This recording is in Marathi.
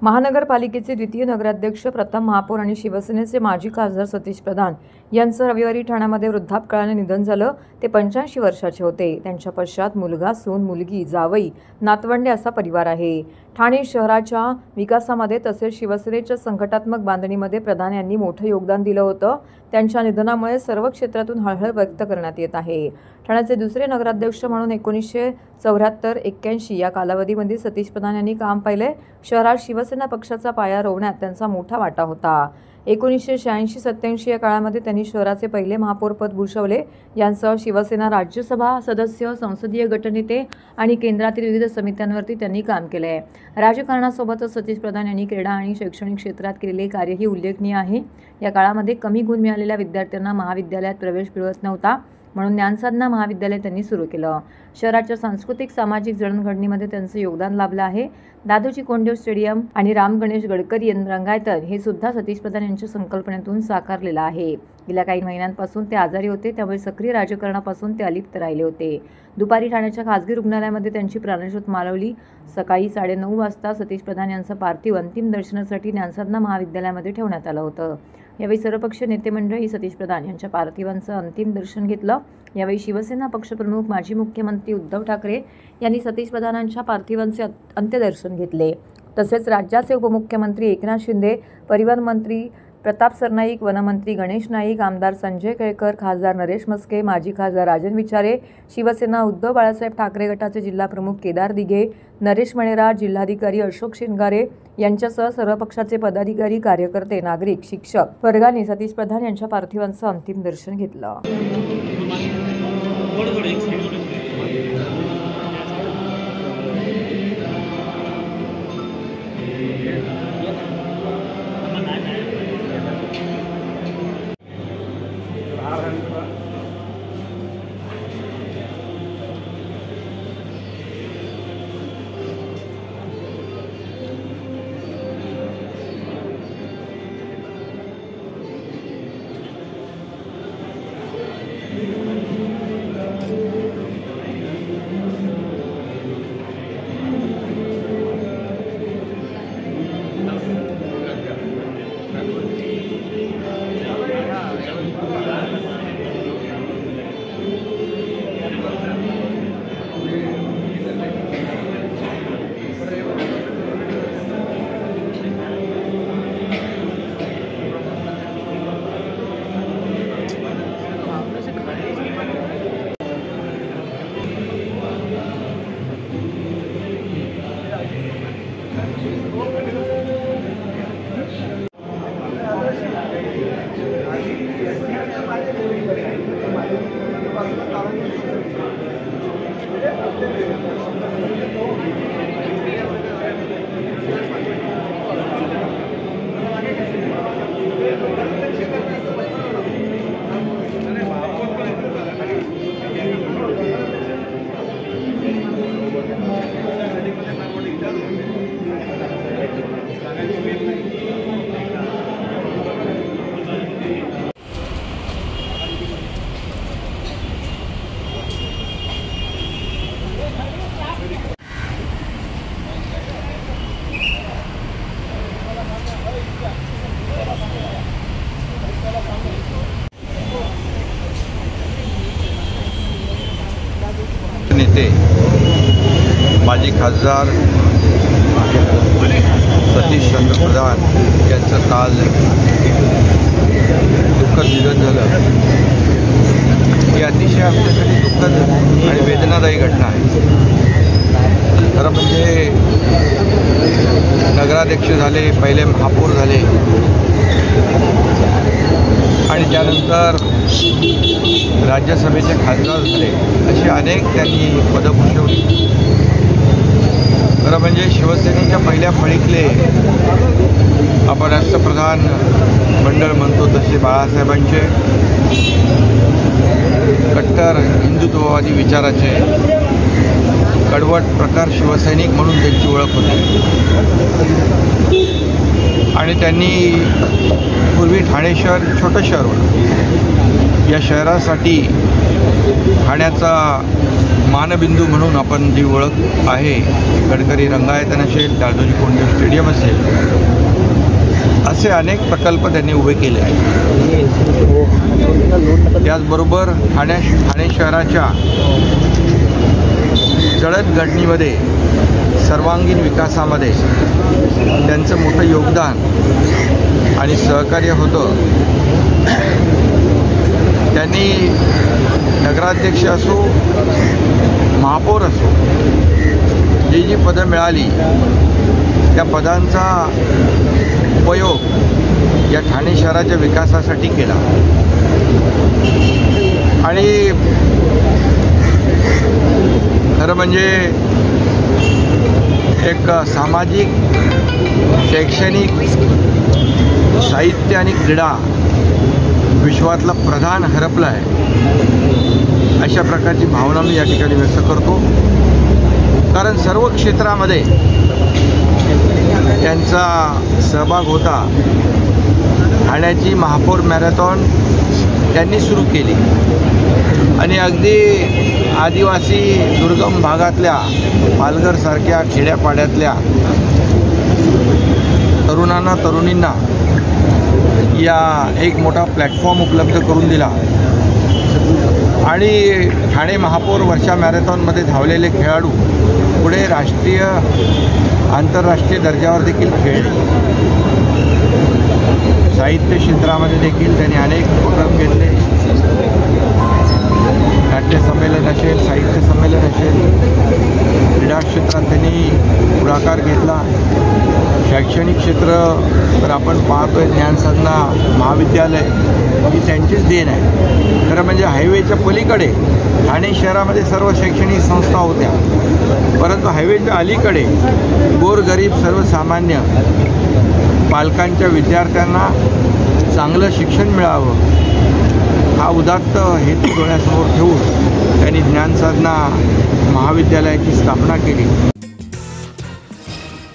महानगरपालिकेचे द्वितीय नगराध्यक्ष प्रथम महापौर आणि शिवसेनेचे माजी खासदार सतीश प्रधान यांचं रविवारी ठाण्यामध्ये वृद्धापकाळाने निधन झालं। ते 85 वर्षाचे होते। त्यांच्या पश्चात मुलगा, सून, मुलगी, जावई, नातवंडे असा परिवार आहे। ठाणे शहराच्या विकासामध्ये तसेच शिवसेनेच्या संघटनात्मक बांधणीमध्ये प्रधान यांनी मोठं योगदान दिलं होतं। त्यांच्या निधनामुळे सर्व क्षेत्रातून हळहळ व्यक्त करण्यात येत आहे। ठाण्याचे दुसरे नगराध्यक्ष म्हणून 1974-81 या कालावधीमध्ये सतीश प्रधान यांनी काम पाहिले। शहरात शिवसेना पक्षाचा पाया रोवण्यात त्यांचा मोठा वाटा होता। 1986-87 या काळामध्ये त्यांनी शहराचे पहिले महापौरपद भूषवले। यांसह शिवसेना राज्यसभा सदस्य, संसदीय गटनेते आणि केंद्रातील विविध समित्यांवरती त्यांनी काम केले। राजकारणासोबतच सतीश प्रधान यांनी क्रीडा आणि शैक्षणिक क्षेत्रात केलेले कार्यही उल्लेखनीय आहे। या काळामध्ये कमी गुण मिळालेल्या विद्यार्थ्यांना महाविद्यालयात प्रवेश मिळत नव्हता, म्हणून ज्ञानसाधना महाविद्यालय त्यांनी सुरू केलं। शहराच्या सांस्कृतिक सामाजिक जडणघडणीमध्ये त्यांचं योगदान लाभलं आहे। दादोजी कोंडदेव स्टेडियम आणि राम गणेश गडकरी रंगायतन हे सुद्धा सतीश प्रधान यांच्या संकल्पनेतून साकारलेलं आहे। गेल्या काही महिन्यांपासून ते आजारी होते, त्यामुळे सक्रिय राजकारणापासून ते अलिप्त राहिले होते। दुपारी ठाण्याच्या खासगी रुग्णालयामध्ये त्यांची प्राणज्योत मालवली। सकाळी 9:30 वाजता सतीश प्रधान यांचं पार्थिव अंतिम दर्शनासाठी ज्ञानसाधना महाविद्यालयामध्ये ठेवण्यात आलं होतं। यावेळी सर्वपक्षीय नेते मंडळी सतीश प्रधान यांच्या पार्थिवांचं अंतिम दर्शन घेतलं। यावेळी शिवसेना पक्षप्रमुख माजी मुख्यमंत्री उद्धव ठाकरे यांनी सतीश प्रधानांच्या पार्थिवांचे अंत्यदर्शन घेतले। तसेच राज्याचे उपमुख्यमंत्री एकनाथ शिंदे, परिवहन मंत्री प्रताप सरनाईक, वनमंत्री गणेश नाईक, आमदार संजय केळकर, खासदार नरेश मस्के, माजी खासदार राजन विचारे, शिवसेना उद्धव बाळासाहेब ठाकरे गटाचे जिल्हा प्रमुख केदार दिघे, नरेश मणेरा, जिल्हाधिकारी अशोक शिंगारे यांच्यासह सर्व पक्षाचे पदाधिकारी, कार्यकर्ते, नागरिक, शिक्षक वर्गाने सतीश प्रधान यांच्या पार्थिवांचं अंतिम दर्शन घेतलं। नेते माजी खासदार सतीश प्रधान यांचं काल दुःखद निधन झालं। ही अतिशय आमच्यासाठी दुःखद आणि वेदनादायी घटना आहे। खरं म्हणजे नगराध्यक्ष झाले, पहिले महापौर झाले आणि त्यानंतर राज्यसभेचे खासदार झाले, अशी अनेक त्यांनी पदं भूषवली। खरं म्हणजे शिवसेनेच्या पहिल्या फळीतले आपण राष्ट्रप्रधान मंडळ म्हणतो तसे बाळासाहेबांचे कट्टर हिंदुत्ववादी विचाराचे कडवट प्रकार शिवसैनिक म्हणून त्यांची ओळख होती। आणि त्यांनी पूर्वी ठाणे शहर छोटं शहर होतं. या शहरासाठी ठाण्याचा मानबिंदू म्हणून आपण जी ओळख आहे, गडकरी रंगायतन असेल, दादोजी कोंडदेव स्टेडियम असेल, असे अनेक प्रकल्प त्यांनी उभे केले आहेत. त्याचबरोबर ठाणे शहराच्या जडणघडणीमध्ये, सर्वांगीण विकासामध्ये त्यांचं मोठं योगदान आणि सहकार्य होतं. त्यांनी नगराध्यक्ष असो, महापौर असो, जी पदं मिळाली त्या पदांचा उपयोग या ठाणे शहराच्या विकासासाठी केला. आणि खरं म्हणजे एक सामाजिक, शैक्षणिक, साहित्य आणि क्रीडा विश्वातला प्रधान हरपला आहे, अशा प्रकारची भावना मी या ठिकाणी व्यक्त करतो. कारण सर्व क्षेत्रामध्ये त्यांचा सहभाग होता. ठाण्याची महापौर मॅरेथॉन त्यांनी सुरू केली आणि अगदी आदिवासी दुर्गम भागातल्या, पालघरसारख्या खेड्यापाड्यातल्या तरुणांना, तरुणींना या एक मोठा प्लॅटफॉर्म उपलब्ध करून दिला. आणि ठाणे महापौर वर्षा मॅरेथॉनमध्ये धावलेले खेळाडू पुढे राष्ट्रीय, आंतरराष्ट्रीय दर्जावर देखील खेळले. साहित्य क्षेत्रामध्ये देखील त्यांनी अनेक उपक्रम घेतले. नाट्य संमेलन असेल, साहित्य संमेलन असेल, क्रीडा क्षेत्रात त्यांनी पुढाकार घेतला. शैक्षणिक क्षेत्र तर आपण पाहतोय, ज्ञानसाधना महाविद्यालय ही त्यांचीच देण आहे. खरं म्हणजे हायवेच्या पलीकडे ठाणे शहरामध्ये सर्व शैक्षणिक संस्था होत्या, परंतु हायवेच्या अलीकडे गोरगरीब सर्वसामान्य पालकांच्या विद्यार्थ्यांना चांगलं शिक्षण मिळावं हा उदात्त हेतू डोळ्यासमोर ठेवून त्यांनी ज्ञानसाधना महाविद्यालयाची स्थापना केली.